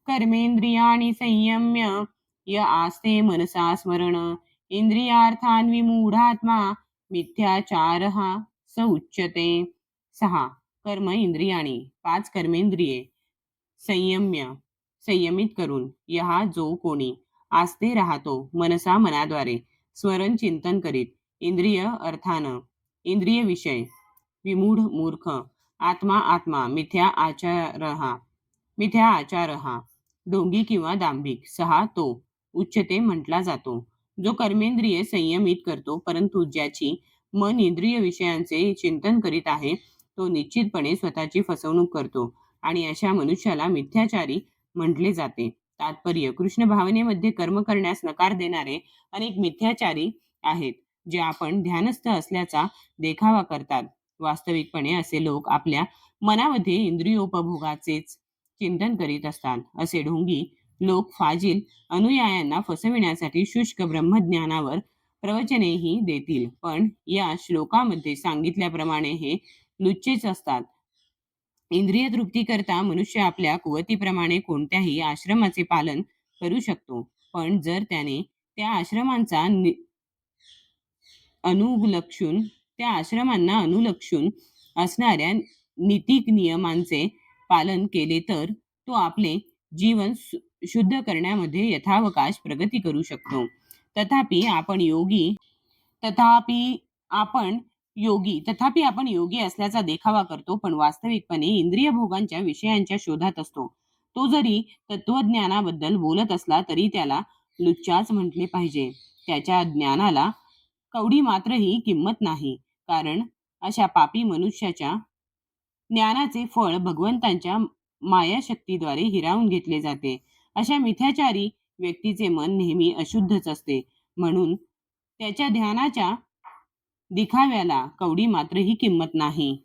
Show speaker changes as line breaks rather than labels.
कर्मेंद्रियाणि संयम्य य आस्ते मनसा स्मरण इंद्रियार्थान् विमूढात्मा मिथ्याचारः स उच्यते. 6. कर्म इंद्रियाणी 5 कर्मेंद्रिये संयम्य संयमित करून यहा जो कोणी आस्ते राहतो मनसा मनाद्वारे स्मरण चिंतन करीत इंद्रिय अर्थानं इंद्रिय विषय विमूढ मूर्ख आत्मा आत्मा मिथ्या आचार ढोंगी किंवा दांभिक 6 तो उच्चते म्हटला जातो. जो कर्मेंद्रिय संयमित करतो परंतु ज्याची मन इंद्रिय विषयांचे चिंतन करीत आहे तो निश्चितपणे स्वतःची फसवणूक करतो आणि अशा मनुष्याला मिथ्याचारी म्हटले जाते. तात्पर्य कृष्ण भावनेमध्ये कर्म करण्यास नकार देणारे अनेक मिथ्याचारी आहेत जे आपण ध्यानस्थ असल्याचा देखावा करतात. वास्तविकपणे असे लोक आपल्या मनामध्ये इंद्रियोपभोगाचेच चिंतन करीत असतात. असे ढोंगी लोक फाजील अनुयायांना फसविण्यासाठी शुष्क ब्रह्मज्ञानावर प्रवचनेही देतील, पण या श्लोकामध्ये सांगितल्याप्रमाणे हे लुच्चेच असतात. इंद्रिय तृप्ती करता मनुष्य आपल्या कुवतीप्रमाणे कोणत्याही आश्रमाचे पालन करू शकतो, पण जर त्याने त्या आश्रमांचा आश्रमांना अनुलक्षून असणाऱ्या नीती नियमांचे पालन केले तर तो आपले जीवन शुद्ध करण्यामध्ये यथावकाश प्रगती करू शकतो. तथापि आपण योगी असल्याचा देखावा करतो, पण वास्तविकपणे इंद्रिय भोगांच्या विषयांच्या शोधात असतो. तो जरी तत्वज्ञानाबद्दल बोलत असला तरी त्याला लुच्चाच म्हटले पाहिजे. त्याच्या ज्ञानाला कवडी मात्रही किंमत नाही, कारण अशा पापी मनुष्याच्या ज्ञानाचे फळ भगवंतांच्या मायाशक्तीद्वारे हिरावून घेतले जाते. अशा मिथ्याचारी व्यक्तीचे मन नेहमी अशुद्धच असते, म्हणून त्याच्या ध्यानाच्या दिखाव्याला कवडी मात्रही किंमत नाही.